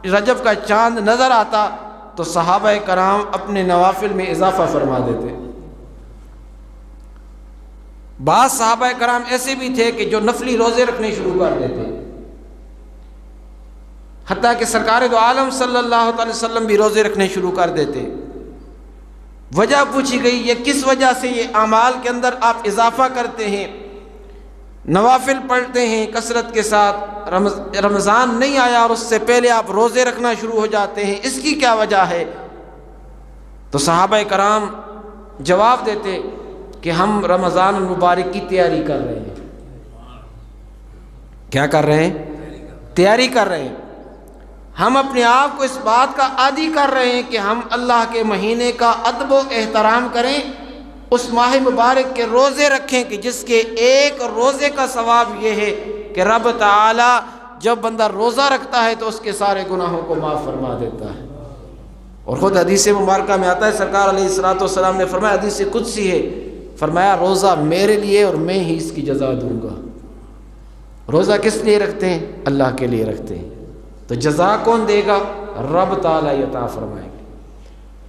رجب کا چاند نظر آتا تو صحابہ کرام اپنے نوافل میں اضافہ فرما دیتے۔ بعض صحابہ کرام ایسے بھی تھے کہ جو نفلی روزے رکھنے شروع کر دیتے، حتیٰ کہ سرکار دو عالم صلی اللہ علیہ وسلم بھی روزے رکھنے شروع کر دیتے۔ وجہ پوچھی گئی یہ کس وجہ سے یہ اعمال کے اندر آپ اضافہ کرتے ہیں، نوافل پڑھتے ہیں کثرت کے ساتھ، رمضان نہیں آیا اور اس سے پہلے آپ روزے رکھنا شروع ہو جاتے ہیں، اس کی کیا وجہ ہے؟ تو صحابہ کرام جواب دیتے کہ ہم رمضان المبارک کی تیاری کر رہے ہیں۔ کیا کر رہے ہیں؟ تیاری کر رہے ہیں۔ ہم اپنے آپ کو اس بات کا عادی کر رہے ہیں کہ ہم اللہ کے مہینے کا ادب و احترام کریں، اس ماہ مبارک کے روزے رکھیں کہ جس کے ایک روزے کا ثواب یہ ہے کہ رب تعالی جب بندہ روزہ رکھتا ہے تو اس کے سارے گناہوں کو معاف فرما دیتا ہے۔ اور خود حدیث مبارکہ میں آتا ہے، سرکار علیہ الصلوۃ والسلام نے فرمایا، حدیث قدسی ہے، فرمایا روزہ میرے لیے اور میں ہی اس کی جزا دوں گا۔ روزہ کس لیے رکھتے ہیں؟ اللہ کے لیے رکھتے ہیں، تو جزا کون دے گا؟ رب تعالی عطا فرمائے گا۔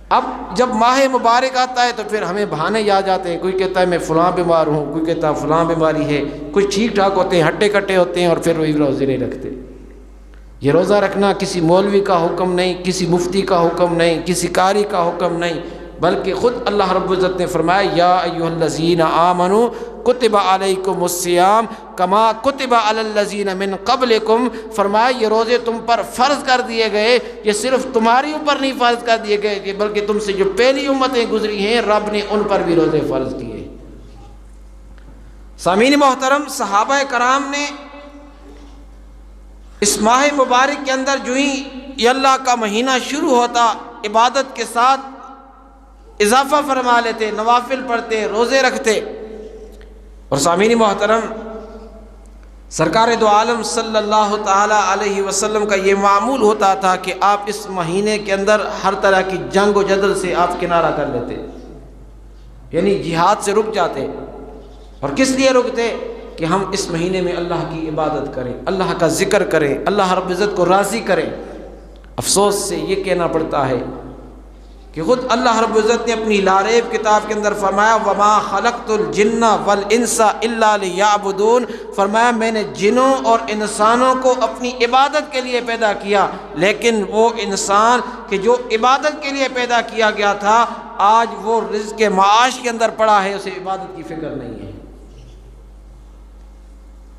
اب جب ماہ مبارک آتا ہے تو پھر ہمیں بہانے یاد جاتے ہیں، کوئی کہتا ہے میں فلاں بیمار ہوں، کوئی کہتا ہے فلاں بیماری ہے، کچھ ٹھیک ٹھاک ہوتے ہیں، ہٹے کٹے ہوتے ہیں اور پھر وہی روزے نہیں رکھتے۔ یہ روزہ رکھنا کسی مولوی کا حکم نہیں، کسی مفتی کا حکم نہیں، کسی قاری کا حکم نہیں، بلکہ خود اللہ رب العزت نے فرمایا یا ایھا الذین آمنوا کتب علیکم الصیام کما کتب علی الذین من قبلکم، فرمایا یہ روزے تم پر فرض کر دیے گئے، یہ صرف تمہاری اوپر نہیں فرض کر دیے گئے بلکہ تم سے جو پہلی امتیں گزری ہیں رب نے ان پر بھی روزے فرض کیے۔ سامعین محترم، صحابہ کرام نے اس ماہ مبارک کے اندر جو ہی یہ اللہ کا مہینہ شروع ہوتا عبادت کے ساتھ اضافہ فرما لیتے، نوافل پڑھتے، روزے رکھتے۔ اور سامعین محترم، سرکار دو عالم صلی اللہ تعالی علیہ وسلم کا یہ معمول ہوتا تھا کہ آپ اس مہینے کے اندر ہر طرح کی جنگ و جدل سے آپ کنارہ کر لیتے، یعنی جہاد سے رک جاتے۔ اور کس لیے رکتے؟ کہ ہم اس مہینے میں اللہ کی عبادت کریں، اللہ کا ذکر کریں، اللہ رب العزت کو راضی کریں۔ افسوس سے یہ کہنا پڑتا ہے کہ خود اللہ رب العزت نے اپنی لاریب کتاب کے اندر فرمایا وَمَا خَلَقْتُ الْجِنَّ وَالْإِنسَ إِلَّا لِيَعْبُدُونَ، فرمایا میں نے جنوں اور انسانوں کو اپنی عبادت کے لیے پیدا کیا، لیکن وہ انسان کہ جو عبادت کے لیے پیدا کیا گیا تھا آج وہ رزق کے معاش کے اندر پڑا ہے، اسے عبادت کی فکر نہیں ہے۔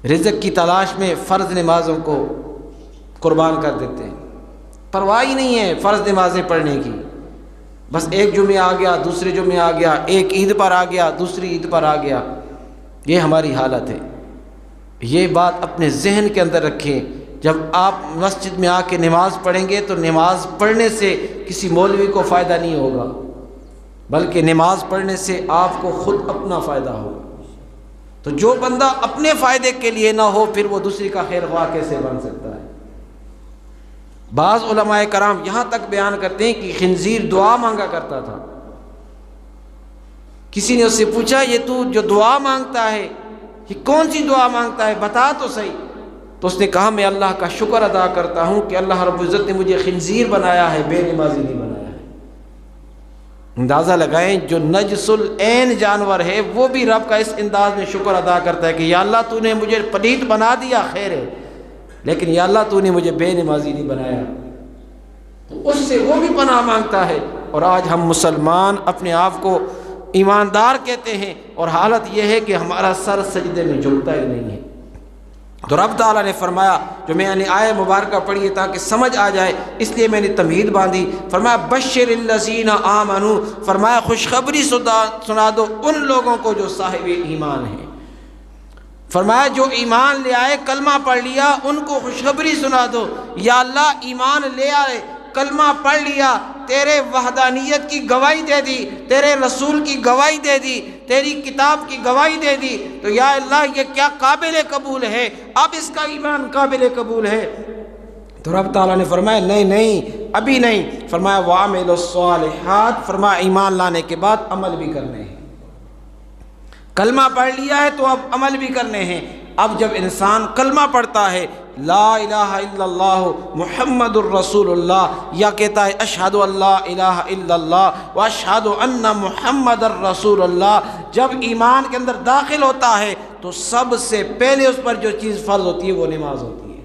رزق کی تلاش میں فرض نمازوں کو قربان کر دیتے ہیں، پرواہ ہی نہیں ہے فرض نمازیں پڑھنے کی، بس ایک جمعہ آ گیا، دوسرے جمعہ آ گیا، ایک عید پر آ گیا، دوسری عید پر آ گیا، یہ ہماری حالت ہے۔ یہ بات اپنے ذہن کے اندر رکھیں، جب آپ مسجد میں آ کے نماز پڑھیں گے تو نماز پڑھنے سے کسی مولوی کو فائدہ نہیں ہوگا، بلکہ نماز پڑھنے سے آپ کو خود اپنا فائدہ ہوگا۔ تو جو بندہ اپنے فائدے کے لیے نہ ہو پھر وہ دوسری کا خیر خواہ کیسے بن سکتا ہے؟ بعض علماء کرام یہاں تک بیان کرتے ہیں کہ خنزیر دعا مانگا کرتا تھا۔ کسی نے اس سے پوچھا یہ تو جو دعا مانگتا ہے یہ کون سی دعا مانگتا ہے، بتا تو صحیح۔ تو اس نے کہا میں اللہ کا شکر ادا کرتا ہوں کہ اللہ رب العزت نے مجھے خنزیر بنایا ہے، بے نمازی نہیں بنایا ہے۔ اندازہ لگائیں جو نجس العین جانور ہے وہ بھی رب کا اس انداز میں شکر ادا کرتا ہے کہ یا اللہ تو نے مجھے پلید بنا دیا خیر ہے، لیکن یا اللہ تو نے مجھے بے نمازی نہیں بنایا، تو اس سے وہ بھی پناہ مانگتا ہے۔ اور آج ہم مسلمان اپنے آپ کو ایماندار کہتے ہیں اور حالت یہ ہے کہ ہمارا سر سجدے میں جھکتا ہی نہیں ہے۔ تو رب تعالیٰ نے فرمایا، جو میں نے آیہ مبارکہ پڑھی ہے تاکہ سمجھ آ جائے اس لیے میں نے تمہید باندھی، فرمایا بشر الذین آمنوا، فرمایا خوشخبری سنا دو ان لوگوں کو جو صاحب ایمان ہیں، فرمایا جو ایمان لے آئے کلمہ پڑھ لیا ان کو خوشخبری سنا دو۔ یا اللہ ایمان لے آئے، کلمہ پڑھ لیا، تیرے وحدانیت کی گواہی دے دی، تیرے رسول کی گواہی دے دی، تیری کتاب کی گواہی دے دی، تو یا اللہ یہ کیا قابل قبول ہے، اب اس کا ایمان قابل قبول ہے۔ تو رب تعالیٰ نے فرمایا نہیں ابھی نہیں، فرمایا وَعَمِلُوا الصَّالِحَاتِ، فرمایا ایمان لانے کے بعد عمل بھی کرنے ہیں۔ کلمہ پڑھ لیا ہے تو اب عمل بھی کرنے ہیں۔ اب جب انسان کلمہ پڑھتا ہے لا الہ الا اللہ محمد الرسول اللہ، یا کہتا ہے اشہد ان لا الہ الا اللہ واشہد ان محمد الرسول اللہ، جب ایمان کے اندر داخل ہوتا ہے تو سب سے پہلے اس پر جو چیز فرض ہوتی ہے وہ نماز ہوتی ہے۔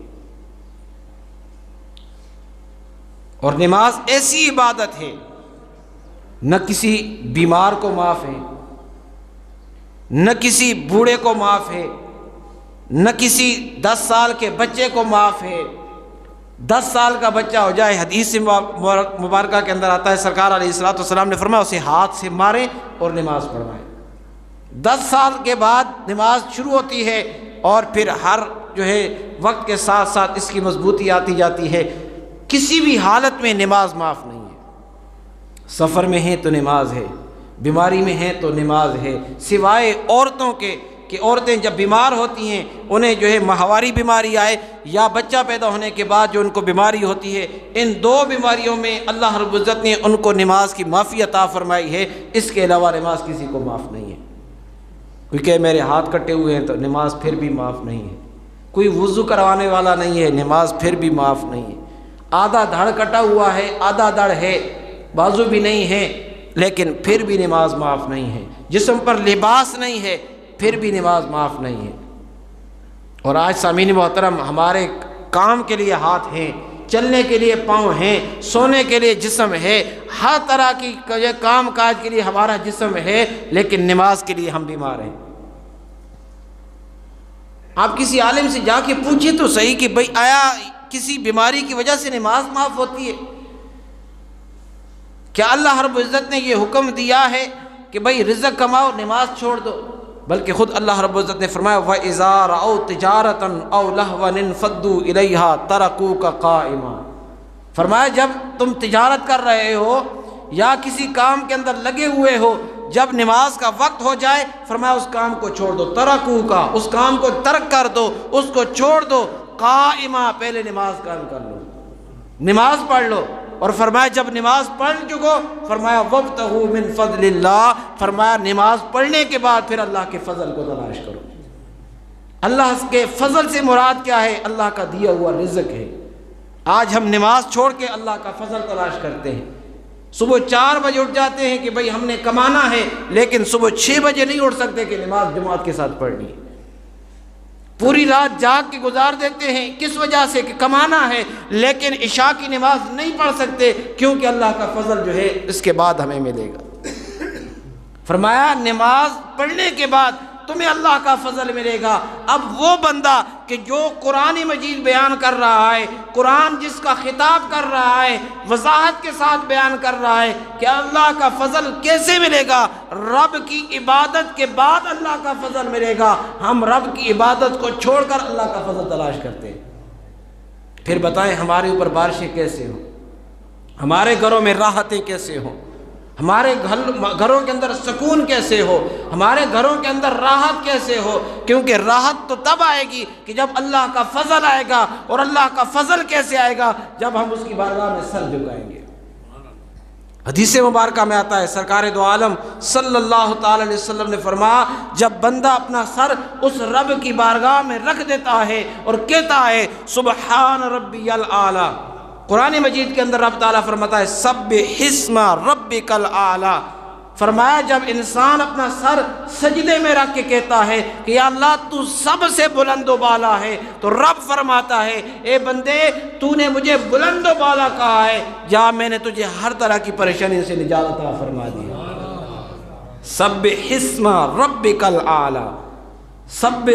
اور نماز ایسی عبادت ہے، نہ کسی بیمار کو معاف ہے، نہ کسی بوڑھے کو معاف ہے، نہ کسی 10 سال کے بچے کو معاف ہے۔ 10 سال کا بچہ ہو جائے، حدیث مبارکہ کے اندر آتا ہے سرکار علیہ الصلوۃ والسلام نے فرمایا اسے ہاتھ سے مارے اور نماز پڑھوائے۔ 10 سال کے بعد نماز شروع ہوتی ہے اور پھر ہر وقت کے ساتھ ساتھ اس کی مضبوطی آتی جاتی ہے۔ کسی بھی حالت میں نماز معاف نہیں ہے، سفر میں ہیں تو نماز ہے، بیماری میں ہیں تو نماز ہے، سوائے عورتوں کے کہ عورتیں جب بیمار ہوتی ہیں، انہیں ماہواری بیماری آئے یا بچہ پیدا ہونے کے بعد جو ان کو بیماری ہوتی ہے، ان 2 بیماریوں میں اللہ رب العزت نے ان کو نماز کی معافی عطا فرمائی ہے۔ اس کے علاوہ نماز کسی کو معاف نہیں ہے۔ کوئی کہ میرے ہاتھ کٹے ہوئے ہیں تو نماز پھر بھی معاف نہیں ہے۔ کوئی وضو کروانے والا نہیں ہے، نماز پھر بھی معاف نہیں ہے۔ آدھا دھڑ کٹا ہوا ہے، آدھا دھڑ ہے، بازو بھی نہیں ہے، لیکن پھر بھی نماز معاف نہیں ہے۔ جسم پر لباس نہیں ہے، پھر بھی نماز معاف نہیں ہے۔ اور آج سامعین محترم، ہمارے کام کے لیے ہاتھ ہیں، چلنے کے لیے پاؤں ہیں، سونے کے لیے جسم ہے، ہر طرح کی کام کاج کے لیے ہمارا جسم ہے، لیکن نماز کے لیے ہم بیمار ہیں۔ آپ کسی عالم سے جا کے پوچھیں تو صحیح کہ بھئی آیا کسی بیماری کی وجہ سے نماز معاف ہوتی ہے؟ کیا اللہ رب العزت نے یہ حکم دیا ہے کہ بھئی رزق کماؤ نماز چھوڑ دو؟ بلکہ خود اللہ رب العزت نے فرمایا وَإِذَا رَأَوْا تِجَارَةً أَوْ لَهْوًا انفَضُّوا إِلَيْهَا تَرَكُوكَ قَائِمًا، فرمایا جب تم تجارت کر رہے ہو یا کسی کام کے اندر لگے ہوئے ہو، جب نماز کا وقت ہو جائے فرمایا اس کام کو چھوڑ دو، تَرَكُوكَ، اس کام کو ترک کر دو، اس کو چھوڑ دو، قائمہ، پہلے نماز قائم کر لو، نماز پڑھ لو۔ اور فرمایا جب نماز پڑھ چکو فرمایا وَابْتَغُوا مِن فَضْلِ اللَّهِ، فرمایا نماز پڑھنے کے بعد پھر اللہ کے فضل کو تلاش کرو۔ اللہ کے فضل سے مراد کیا ہے؟ اللہ کا دیا ہوا رزق ہے۔ آج ہم نماز چھوڑ کے اللہ کا فضل تلاش کرتے ہیں۔ صبح 4 بجے اٹھ جاتے ہیں کہ بھئی ہم نے کمانا ہے، لیکن صبح 6 بجے نہیں اٹھ سکتے کہ نماز جماعت کے ساتھ پڑھنی ہے۔ پوری رات جاگ کے گزار دیتے ہیں، کس وجہ سے؟ کہ کمانا ہے، لیکن عشاء کی نماز نہیں پڑھ سکتے کیونکہ اللہ کا فضل اس کے بعد ہمیں ملے گا۔ فرمایا نماز پڑھنے کے بعد تمہیں اللہ کا فضل ملے گا۔ اب وہ بندہ کہ جو قرآن مجید بیان کر رہا ہے، قرآن جس کا خطاب کر رہا ہے، وضاحت کے ساتھ بیان کر رہا ہے کہ اللہ کا فضل کیسے ملے گا، رب کی عبادت کے بعد اللہ کا فضل ملے گا، ہم رب کی عبادت کو چھوڑ کر اللہ کا فضل تلاش کرتے ہیں۔ پھر بتائیں ہمارے اوپر بارشیں کیسے ہوں، ہمارے گھروں میں راحتیں کیسے ہوں، ہمارے گھروں کے اندر سکون کیسے ہو، ہمارے گھروں کے اندر راحت کیسے ہو؟ کیونکہ راحت تو تب آئے گی کہ جب اللہ کا فضل آئے گا۔ اور اللہ کا فضل کیسے آئے گا؟ جب ہم اس کی بارگاہ میں سر جھکائیں گے۔ حدیث مبارکہ میں آتا ہے سرکار دو عالم صلی اللہ تعالی علیہ وسلم نے فرمایا جب بندہ اپنا سر اس رب کی بارگاہ میں رکھ دیتا ہے اور کہتا ہے سبحان ربی الاعلیٰ، قرآن مجید کے اندر رب تعالیٰ فرماتا ہے سبح اسم ربک الاعلیٰ، فرمایا جب انسان اپنا سر سجدے میں رکھ کے کہتا ہے کہ یا اللہ تو سب سے بلند و بالا ہے، تو رب فرماتا ہے اے بندے تو نے مجھے بلند و بالا کہا ہے، یا میں نے تجھے ہر طرح کی پریشانی سے نجات عطا فرما دی۔ سبح اسم ربک الاعلیٰ، سب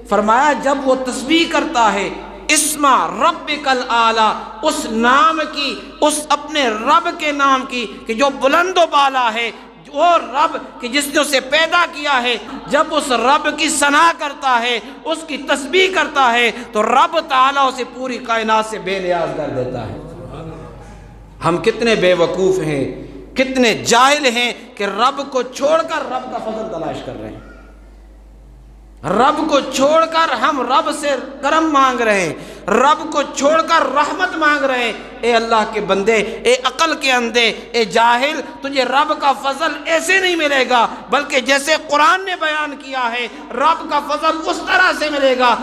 فرمایا جب وہ تسبیح کرتا ہے اسم ربک الاعلیٰ، اس نام کی، اس اپنے رب کے نام کی کہ جو بلند و بالا ہے، وہ رب کہ جس نے اسے پیدا کیا ہے، جب اس رب کی ثنا کرتا ہے، اس کی تسبیح کرتا ہے، تو رب تعالیٰ اسے پوری کائنات سے بے نیاز کر دیتا ہے۔ ہم کتنے بے وقوف ہیں، کتنے جاہل ہیں کہ رب کو چھوڑ کر رب کا فضل تلاش کر رہے ہیں، رب کو چھوڑ کر ہم رب سے کرم مانگ رہے ہیں، رب کو چھوڑ کر رحمت مانگ رہے ہیں۔ اے اللہ کے بندے، اے عقل کے اندھے، اے جاہل، تجھے رب کا فضل ایسے نہیں ملے گا، بلکہ جیسے قرآن نے بیان کیا ہے رب کا فضل اس طرح سے ملے گا